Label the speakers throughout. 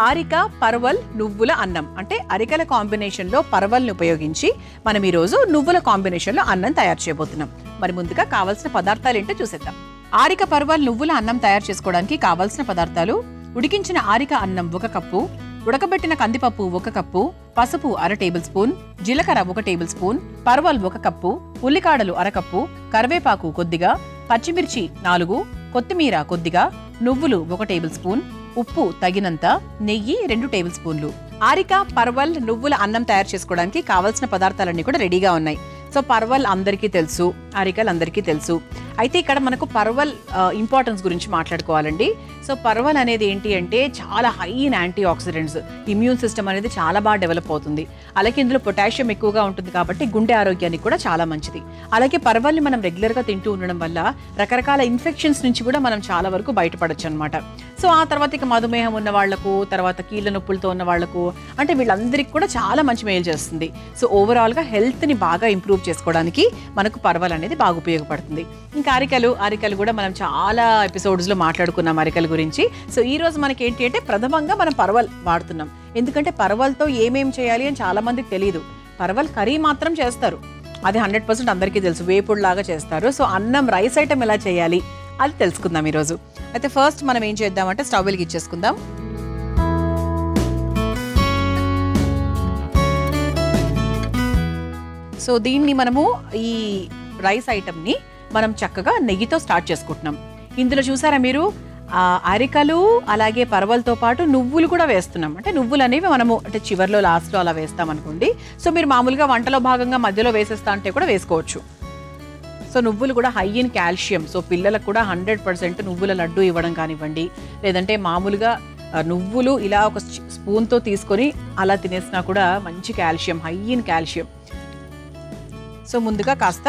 Speaker 1: ఆరిక పర్వల్ నువ్వుల అన్నం అంటే అరికల కాంబినేషన్లో పర్వల్ని ఉపయోగించి మనం ఈరోజు నువ్వుల కాంబినేషన్లో అన్నం తయారు చేయబోతున్నాం. మరి ముందుగా కావాల్సిన పదార్థాలు ఏంటో చూసేద్దాం. ఆరిక పర్వల్ నువ్వుల అన్నం తయారు చేసుకోవడానికి కావాల్సిన పదార్థాలు: ఉడికించిన ఆరిక అన్నం 1 కప్పు, ఉడకబెట్టిన కందిపప్పు 1 కప్పు, పసుపు 1/2 టేబుల్ స్పూన్, జీలకర్ర 1 టేబుల్ స్పూన్, పర్వల్ 1 కప్పు, ఉల్లికాడలు 1/2 కప్పు, కరివేపాకు కొద్దిగా, పచ్చిమిర్చి 4, కొత్తిమీర కొద్దిగా, నువ్వులు 1 టేబుల్ స్పూన్, ఉప్పు తగినంత, నెయ్యి 2 టేబుల్ స్పూన్లు. ఆరిక పర్వల్ నువ్వుల అన్నం తయారు చేసుకోవడానికి కావాల్సిన పదార్థాలన్నీ కూడా రెడీగా ఉన్నాయి. సో పర్వల్ అందరికీ తెలుసు, అరికల్ అందరికీ తెలుసు. అయితే ఇక్కడ మనకు పర్వల్ ఇంపార్టెన్స్ గురించి మాట్లాడుకోవాలండి. సో పర్వల్ అనేది ఏంటి అంటే చాలా high in antioxidants, immune system అనేది చాలా బాగా డెవలప్ అవుతుంది. అలాగే ఇందులో పొటాషియం ఎక్కువగా ఉంటుంది కాబట్టి గుండె ఆరోగ్యానికి కూడా చాలా మంచిది. అలాగే పర్వల్ని మనం రెగ్యులర్గా తింటూ ఉండడం వల్ల రకరకాల ఇన్ఫెక్షన్స్ నుంచి కూడా మనం చాలా వరకు బయటపడచ్చు అనమాట. సో ఆ తర్వాత ఇక మధుమేహం ఉన్న వాళ్లకు, తర్వాత కీళ్ళ నొప్పులతో ఉన్న వాళ్లకు, అంటే వీళ్ళందరికీ కూడా చాలా మంచి మేలు చేస్తుంది. సో ఓవరాల్గా హెల్త్ని బాగా ఇంప్రూవ్ చేసుకోవడానికి మనకు పర్వల్ అనేది బాగా ఉపయోగపడుతుంది. ఇంకా అరికలు కూడా మనం చాలా ఎపిసోడ్స్లో మాట్లాడుకున్నాం అరికల గురించి. సో ఈ రోజు మనకి ఏంటి అంటే ప్రథమంగా మనం పర్వల్ వాడుతున్నాం. ఎందుకంటే పర్వల్తో ఏమేం చేయాలి అని చాలా మందికి తెలియదు. పర్వల్ కర్రీ మాత్రం చేస్తారు, అది 100% అందరికీ తెలుసు, వేపుడులాగా చేస్తారు. సో అన్నం రైస్ ఐటమ్ ఎలా చేయాలి అది తెలుసుకుందాం ఈరోజు. అయితే ఫస్ట్ మనం ఏం చేద్దామంటే స్టవ్ వెలిగించేసుకుందాం. సో దీన్ని మనము ఈ రైస్ ఐటమ్ని మనం చక్కగా నెయ్యితో స్టార్ట్ చేసుకుంటున్నాం. ఇందులో చూసారా మీరు అరికలు అలాగే పర్వల్తో పాటు నువ్వులు కూడా వేస్తున్నాం. అంటే నువ్వులు అనేవి మనము అంటే చివర్లో లాస్ట్లో అలా వేస్తాం అనుకోండి. సో మీరు మామూలుగా వంటలో భాగంగా మధ్యలో వేసేస్తా అంటే కూడా వేసుకోవచ్చు. సో నువ్వులు కూడా హై ఇన్ కాల్షియం. సో పిల్లలకు కూడా 100% నువ్వుల లడ్డు ఇవ్వడం కానివ్వండి, లేదంటే మామూలుగా నువ్వులు ఇలా ఒక స్పూన్తో తీసుకొని అలా తినేసినా కూడా మంచి calcium, high in calcium. So ముందుగా కాస్త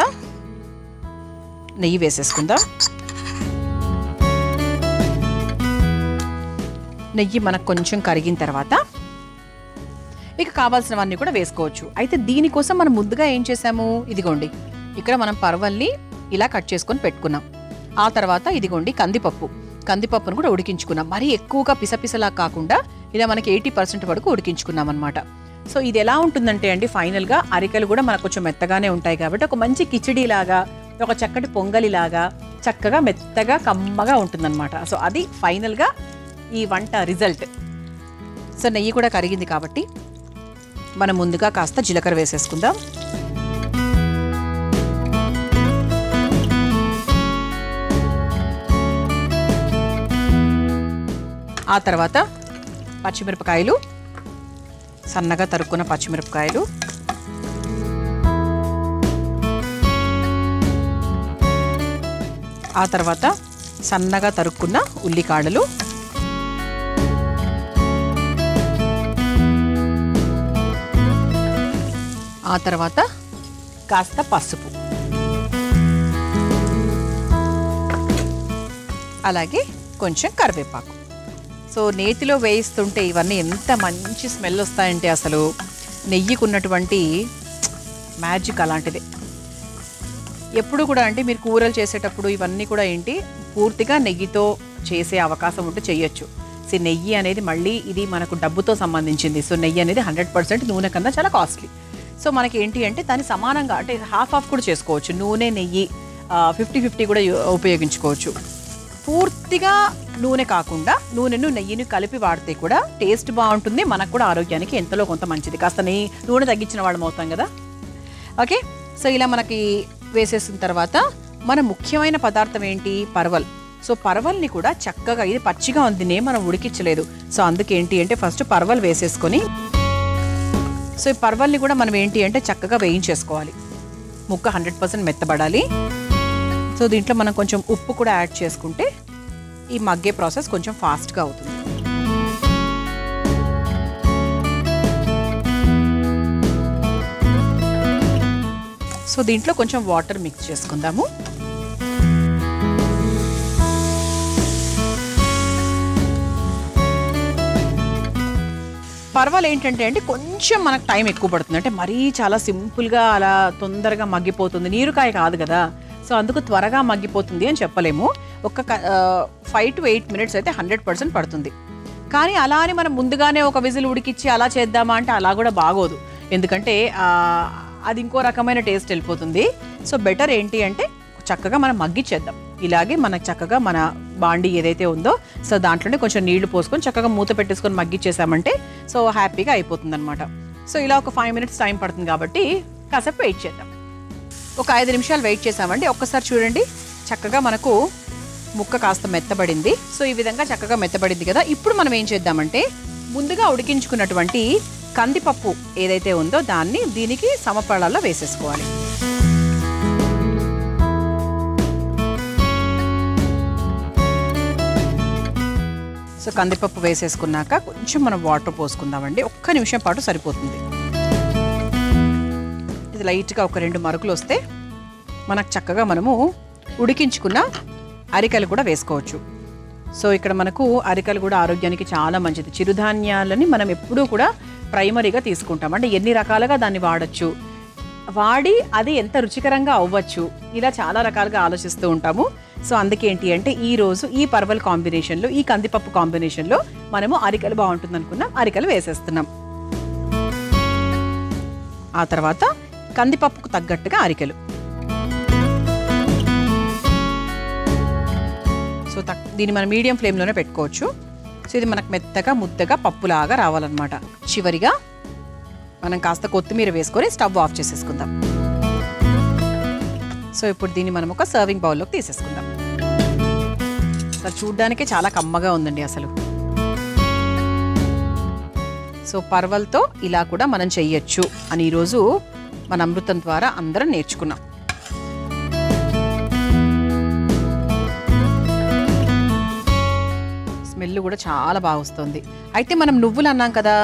Speaker 1: నెయ్యి వేసేసుకుందాం. నెయ్యి మనకు కొంచెం కరిగిన తర్వాత ఇక కావాల్సినవన్నీ కూడా వేసుకోవచ్చు. అయితే దీనికోసం మనం ముందుగా ఏం చేసాము, ఇదిగోండి ఇక్కడ మనం పర్వల్ని ఇలా కట్ చేసుకొని పెట్టుకున్నాం. ఆ తర్వాత ఇదిగోండి కందిపప్పును కూడా ఉడికించుకున్నాం. మరీ ఎక్కువగా పిసపిసలా కాకుండా ఇలా మనకి 80% వరకు ఉడికించుకున్నాం అనమాట. సో ఇది ఎలా ఉంటుందంటే అండి, ఫైనల్గా అరికలు కూడా మనకు కొంచెం మెత్తగానే ఉంటాయి కాబట్టి ఒక మంచి కిచిడీలాగా, ఒక చక్కటి పొంగలిలాగా చక్కగా మెత్తగా కమ్మగా ఉంటుందన్నమాట. సో అది ఫైనల్గా ఈ వంట రిజల్ట్. సో నెయ్యి కూడా కరిగింది కాబట్టి మనం ముందుగా కాస్త జీలకర్ర వేసేసుకుందాం. ఆ తర్వాత పచ్చిమిరపకాయలు, సన్నగా తరుక్కున్న పచ్చిమిరపకాయలు, ఆ తర్వాత సన్నగా తరుక్కున్న ఉల్లికాడలు, ఆ తర్వాత కాస్త పసుపు, అలాగే కొంచెం కరివేపాకు. సో నేతిలో వేయిస్తుంటే ఇవన్నీ ఎంత మంచి స్మెల్ వస్తాయంటే అసలు నెయ్యికి ఉన్నటువంటి మ్యాజిక్ అలాంటిదే. ఎప్పుడు కూడా అంటే మీరు కూరలు చేసేటప్పుడు ఇవన్నీ కూడా ఏంటి పూర్తిగా నెయ్యితో చేసే అవకాశం ఉంటే చేయొచ్చు. సో నెయ్యి అనేది మళ్ళీ ఇది మనకు డబ్బుతో సంబంధించింది. సో నెయ్యి అనేది 100% నూనె కన్నా చాలా కాస్ట్లీ. సో మనకి ఏంటి అంటే దాన్ని సమానంగా అంటే హాఫ్ కూడా చేసుకోవచ్చు. నూనె నెయ్యి 50-50 కూడా ఉపయోగించుకోవచ్చు. పూర్తిగా నూనె కాకుండా నూనెను నెయ్యిని కలిపి వాడితే కూడా టేస్ట్ బాగుంటుంది, మనకు కూడా ఆరోగ్యానికి ఎంతలో కొంత మంచిది. కాస్త నూనె తగ్గించిన వాళ్ళం అవుతాం కదా. ఓకే, సో ఇలా మనకి వేసేసిన తర్వాత మన ముఖ్యమైన పదార్థం ఏంటి, పర్వల్. సో పర్వల్ని కూడా చక్కగా, ఇది పచ్చిగా ఉంది, మనం ఉడికించలేదు. సో అందుకేంటి అంటే ఫస్ట్ పర్వల్ వేసేసుకొని, సో ఈ పర్వల్ని కూడా మనం ఏంటి అంటే చక్కగా వేయించేసుకోవాలి. ముక్క 100% మెత్తబడాలి. సో దీంట్లో మనం కొంచెం ఉప్పు కూడా యాడ్ చేసుకుంటే ఈ మగ్గే ప్రాసెస్ కొంచెం ఫాస్ట్గా అవుతుంది. సో దీంట్లో కొంచెం వాటర్ మిక్స్ చేసుకుందాము. పర్వాలు ఏంటంటే అండి కొంచెం మనకు టైం ఎక్కువ పడుతుంది. అంటే మరీ చాలా సింపుల్గా అలా తొందరగా మగ్గిపోతుంది, నీరుకాయ కాదు కదా. సో అందుకు త్వరగా మగ్గిపోతుంది అని చెప్పలేము. ఒక 5 to 8 minutes అయితే 100% పడుతుంది. కానీ అలా అని మనం ముందుగానే ఒక విజిల్ ఉడికిచ్చి అలా చేద్దామా అంటే అలా కూడా బాగోదు, ఎందుకంటే అది ఇంకో రకమైన టేస్ట్ వెళ్ళిపోతుంది. సో బెటర్ ఏంటి అంటే చక్కగా మనం మగ్గిచ్చేద్దాం. ఇలాగే మనకు చక్కగా మన బాండి ఏదైతే ఉందో సో దాంట్లోనే కొంచెం నీళ్లు పోసుకొని చక్కగా మూత పెట్టేసుకొని మగ్గిచ్చేసామంటే సో హ్యాపీగా అయిపోతుంది అనమాట. సో ఇలా ఒక 5 minutes టైం పడుతుంది కాబట్టి కాసేపు వెయిట్ చేద్దాం. ఒక 5 నిమిషాలు వెయిట్ చేసామండి. ఒక్కసారి చూడండి, చక్కగా మనకు ముక్క కాస్త మెత్తబడింది. సో ఈ విధంగా చక్కగా మెత్తబడింది కదా. ఇప్పుడు మనం ఏం చేద్దామంటే ముందుగా ఉడికించుకున్నటువంటి కందిపప్పు ఏదైతే ఉందో దాన్ని దీనికి సమపాళాల్లో వేసేసుకోవాలి. సో కందిపప్పు వేసేసుకున్నాక కొంచెం మనం వాటర్ పోసుకుందామండి. ఒక్క నిమిషం పాటు సరిపోతుంది. ఇది లైట్గా ఒక 2 మరుకులు వస్తే మనకు చక్కగా మనము ఉడికించుకున్న అరికలు కూడా వేసుకోవచ్చు. సో ఇక్కడ మనకు అరికలు కూడా ఆరోగ్యానికి చాలా మంచిది. చిరుధాన్యాలని మనం ఎప్పుడూ కూడా ప్రైమరీగా తీసుకుంటాం, అంటే ఎన్ని రకాలుగా దాన్ని వాడచ్చు, వాడి అది ఎంత రుచికరంగా అవ్వచ్చు, ఇలా చాలా రకాలుగా ఆలోచిస్తూ ఉంటాము. సో అందుకే ఏంటి అంటే ఈరోజు ఈ పర్వల్ కాంబినేషన్లో, ఈ కందిపప్పు కాంబినేషన్లో మనము అరికలు బాగుంటుంది అనుకున్నాం, అరికలు వేసేస్తున్నాం. ఆ తర్వాత కందిపప్పుకు తగ్గట్టుగా అరికెలు. సో దీన్ని మనం మీడియం ఫ్లేమ్లోనే పెట్టుకోవచ్చు. సో ఇది మనకు మెత్తగా ముద్దగా పప్పులాగా రావాలన్నమాట. చివరిగా మనం కాస్త కొత్తిమీర వేసుకొని స్టవ్ ఆఫ్ చేసేసుకుందాం. సో ఇప్పుడు దీన్ని మనం ఒక సర్వింగ్ బౌల్లోకి తీసేసుకుందాం. అసలు చూడ్డానికే చాలా కమ్మగా ఉందండి అసలు. సో పర్వల్తో ఇలా కూడా మనం చెయ్యొచ్చు అని ఈరోజు మన అమృతం ద్వారా అందరం నేర్చుకున్నాం. స్మెల్ కూడా చాలా బాగా వస్తుంది. అయితే మనం నువ్వులు అన్నాం కదా,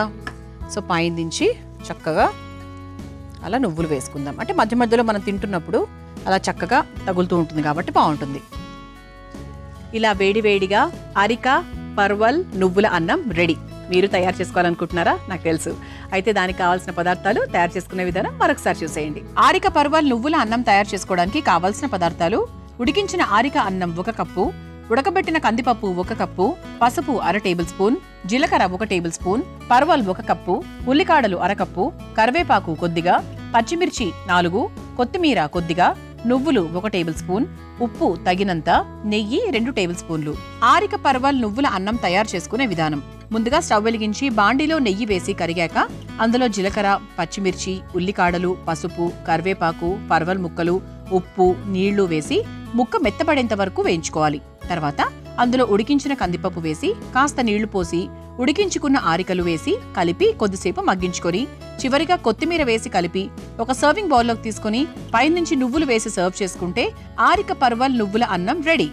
Speaker 1: సో పైన నుంచి చక్కగా అలా నువ్వులు వేసుకుందాం. అంటే మధ్య మధ్యలో మనం తింటున్నప్పుడు అలా చక్కగా తగులుతూ ఉంటుంది కాబట్టి బాగుంటుంది. ఇలా వేడివేడిగా అరిక పర్వల్ నువ్వుల అన్నం రెడీ. మీరు తయారు చేసుకోవాలనుకుంటున్నారా? నాకు తెలుసు. అయితే దానికి కావాల్సిన పదార్థాలు, తయారు చేసుకునే విధానం మరొకసారి చూసేయండి. ఆరిక పర్వల్ నువ్వుల అన్నం తయారు చేసుకోవడానికి కావాల్సిన పదార్థాలు: ఉడికించిన ఆరిక అన్నం 1 కప్పు, ఉడకబెట్టిన కందిపప్పు 1 కప్పు, పసుపు 1/2 టేబుల్ స్పూన్, జీలకర్ర 1 టేబుల్ స్పూన్, పర్వల్ 1 కప్పు, ఉల్లికాడలు 1/2 కప్పు, కరివేపాకు కొద్దిగా, పచ్చిమిర్చి 4, కొత్తిమీర కొద్దిగా, నువ్వులు 1 టేబుల్ స్పూన్, ఉప్పు తగినంత, నెయ్యి 2 టేబుల్ స్పూన్లు. ఆరిక పర్వల్ నువ్వుల అన్నం తయారు చేసుకునే విధానం: ముందుగా స్టవ్ వెలిగించి బాండీలో నెయ్యి వేసి కరిగాక అందులో జీలకర్ర, పచ్చిమిర్చి, ఉల్లికాడలు, పసుపు, కరివేపాకు, పర్వల్ ముక్కలు, ఉప్పు, నీళ్లు వేసి ముక్క మెత్తబడేంత వరకు వేయించుకోవాలి. తర్వాత అందులో ఉడికించిన కందిపప్పు వేసి కాస్త నీళ్లు పోసి ఉడికించుకున్న ఆరికలు వేసి కలిపి కొద్దిసేపు మగ్గించుకొని చివరిగా కొత్తిమీర వేసి కలిపి ఒక సర్వింగ్ బౌల్లోకి తీసుకుని పైనుంచి నువ్వులు వేసి సర్వ్ చేసుకుంటే ఆరిక పర్వల్ నువ్వుల అన్నం రెడీ.